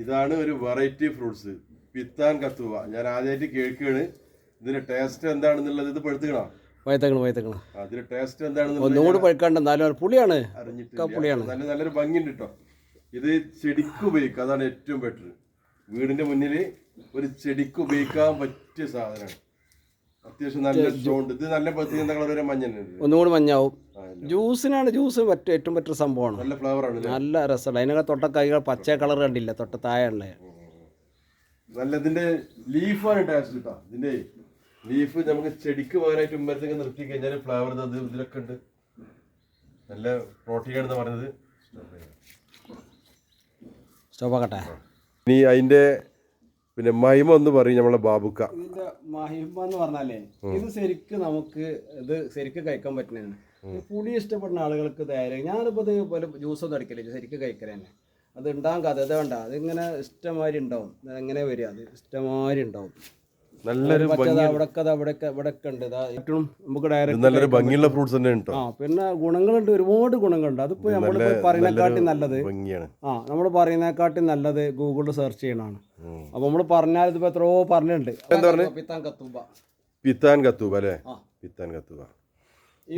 ഇതാണ് ഒരു variety fruits, പിത്താൻ Kathua. ഞാൻ ആദ്യമായിട്ട് കേൾക്കുകയാണ്. ഇതിന്റെ ടേസ്റ്റ് എന്താണെന്നുള്ളത് ഇത് പഴുത്തുകണോ? വയത്തക്കണം. അതിന്റെ ടേസ്റ്റ് എന്താണെന്നുള്ളത് ഒന്നുകൂടി പഴുക്കാണ്ട് എന്നാലും പുളിയാണ്, അറിഞ്ഞിട്ടില്ല. നല്ലൊരു ഭംഗിയുണ്ട് കേട്ടോ. ഇത് ചെടിക്ക് ഉപയോഗിക്കാം, അതാണ് ഏറ്റവും ബെറ്റർ. വീടിന്റെ മുന്നിൽ ഒരു ചെടിക്ക് ഉപയോഗിക്കാൻ പറ്റിയ സാധനമാണ്. അത്യാവശ്യം നല്ല ചോണ്ട്. ഇത് നല്ല എന്താ കളർ വരെ മഞ്ഞ, ഒന്നുകൂടി മഞ്ഞാവും. ജ്യൂസിനാണ്, ജ്യൂസ് ഏറ്റവും പറ്റിയ സംഭവമാണ്. നല്ല ഫ്ലേവർ ആണ്, നല്ല രസമാണ്. അതിനൊക്കെ തൊട്ട കൈകൾ പച്ച കളർ കണ്ടില്ല, തൊട്ട താഴെ നല്ല. ഇതിന്റെ ലീഫാണ് ടേസ്റ്റ് കേട്ടോ. ഇതിന്റെ ലീഫ് നമുക്ക് ചെടിക്ക് പകരമായിട്ട് ഉമ്മരത്തേക്ക് നിർത്തി കഴിഞ്ഞാൽ ഫ്ലേവർ ഇതിലൊക്കെ ഉണ്ട്. നല്ല പ്രോട്ടീൻ ആണെന്ന് പറഞ്ഞത്. സ്റ്റോപ്പാക്കട്ടെ. ഇനി അതിന്റെ പിന്നെ മഹിമ ഒന്ന് പറയും നമ്മളെ ബാബുക്ക. ഇതിന്റെ മഹിമ എന്ന് പറഞ്ഞാലേ, ഇത് ശരിക്കും നമുക്ക് ഇത് ശരിക്കും കഴിക്കാൻ പറ്റുന്നതാണ്. പുളി ഇഷ്ടപ്പെടുന്ന ആളുകൾക്ക് ധൈര്യം. ഞാനിപ്പോൾ ഇത് പോലെ ജ്യൂസൊന്നും അടിക്കില്ല, ശരിക്കും കഴിക്കൽ തന്നെ. അത് ഉണ്ടാകും കഥ ഇത് വേണ്ട, അതിങ്ങനെ ഇഷ്ടമാതിരി ഉണ്ടാവും. എങ്ങനെ വരിക, അത് ഇഷ്ടമാതിരി ഉണ്ടാവും. നല്ലൊരു ഇവിടെയൊക്കെ ഉണ്ട്. നമുക്ക് ഡയറക്റ്റ് നല്ലൊരു ഭംഗിയുള്ള ഫ്രൂട്ട്സ് തന്നെ ഉണ്ട്. പിന്നെ ഗുണങ്ങളുണ്ട്, ഒരുപാട് ഗുണങ്ങളുണ്ട്. അതിപ്പോ നമ്മൾ പറയുന്നതിനെക്കാട്ടി നല്ലത് നമ്മൾ പറയുന്നതിനെക്കാട്ടി നല്ലത് ഗൂഗിളിൽ സെർച്ച് ചെയ്യണതാണ്. അപ്പൊ നമ്മൾ പറഞ്ഞാൽ ഇതിപ്പോ എത്രയോ പറഞ്ഞിട്ടുണ്ട്. പിത്താൻ കത്തൂബ അല്ലേ? പിത്താൻ കത്തൂബ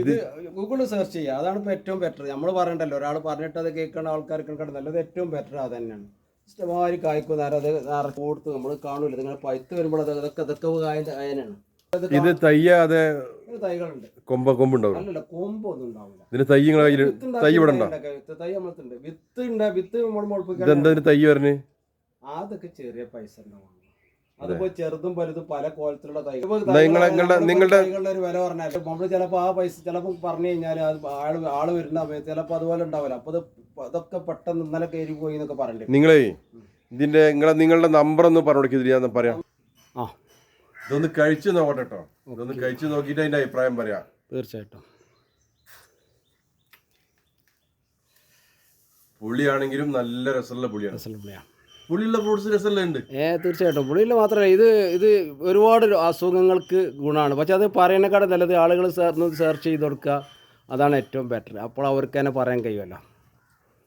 ഇത് ഗൂഗിളിൽ സെർച്ച് ചെയ്യുക, അതാണ് ഇപ്പോൾ ഏറ്റവും ബെറ്റർ. നമ്മൾ പറയണ്ടല്ലോ, ഒരാൾ പറഞ്ഞിട്ട് അത് കേൾക്കുന്ന ആൾക്കാർക്ക് നല്ലത് ഏറ്റവും ബെറ്റർ അത് തന്നെയാണ്. ഇഷ്ടമാതിരി കായ്ക്കും നേരം അത് നിറച്ച് കൊടുത്ത് നമ്മൾ കാണൂല. നിങ്ങൾ പഴുത്ത് വരുമ്പോൾ ഇതൊക്കെ കായനാണ്. ഇത് തയ്യാതെ തൈകളുണ്ട്, കൊമ്പുണ്ടാവും. അല്ലല്ല, കൊമ്പൊന്നും ഉണ്ടാവില്ല. ഇതിന് തൈ തൈ ഇവിടെ ഉണ്ടോ? തൈ നമ്മളത്തുണ്ട്. വിത്ത് നമ്മൾ മുളപ്പിക്കാൻ. ഇതെന്താ തൈ പറഞ്ഞ്? അതൊക്കെ ചെറിയ പൈസ ഉണ്ടാവും. അതിപ്പോ ചെറുതും വലുതും പല കോലത്തിലുള്ള തൈകൾ. നിങ്ങളുടെ ഒരു വില പറഞ്ഞാൽ നമ്മള് ചിലപ്പോ ആ പൈസ ചിലപ്പോ പറഞ്ഞു കഴിഞ്ഞാൽ അത് ആള് വരുന്ന സമയത്ത് ചിലപ്പോ അതുപോലെ ഉണ്ടാവില്ല. അപ്പൊ അതൊക്കെ പെട്ടെന്ന് ഇന്നലെ കയറി പോയി എന്നൊക്കെ പറഞ്ഞിട്ട്. നിങ്ങളെ ഇതിന്റെ നിങ്ങളുടെ നമ്പർ ഒന്ന് പറഞ്ഞു പറയാം. ഇതൊന്ന് കഴിച്ചു നോക്കട്ടെ കേട്ടോ. ഇതൊന്ന് കഴിച്ചു നോക്കിയിട്ട് അതിന്റെ അഭിപ്രായം പറയാം. തീർച്ചയായിട്ടും. പുളിയാണെങ്കിലും നല്ല രസമുള്ള പുളിയാണ്. പുളിയുള്ള ഫ്രൂട്ട്സ് രസമല്ലേ ഉണ്ട്? തീർച്ചയായിട്ടും. പുളിയിൽ മാത്രമല്ല, ഇത് ഒരുപാട് അസുഖങ്ങൾക്ക് ഗുണമാണ്. പക്ഷെ അത് പറയുന്നേക്കാളും നല്ലത് ആളുകൾ സെർച്ച് ചെയ്ത് കൊടുക്കുക, അതാണ് ഏറ്റവും ബെറ്റർ. അപ്പോൾ അവർക്ക് തന്നെ പറയാൻ കഴിയുമല്ലോ.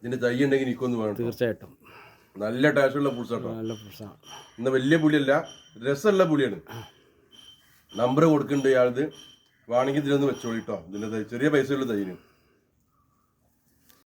ഇതിന്റെ തൈ ഉണ്ടെങ്കിൽ എനിക്കൊന്ന് വേണം. തീർച്ചയായിട്ടും. നല്ല ടേസ്റ്റുള്ള ഫ്രൂട്ട്സ് കേട്ടോ. നല്ല ഫ്രൂട്ട്സാണ്. ഇന്ന് വലിയ പുളിയല്ല, രസമുള്ള പുളിയാണ്. നമ്പർ കൊടുക്കുന്നുണ്ട് ഇയാളത്. വേണമെങ്കിൽ ഇതിലൊന്ന് വെച്ചോളിട്ടോ. ഇതിന്റെ ചെറിയ പൈസയുള്ള തൈന്.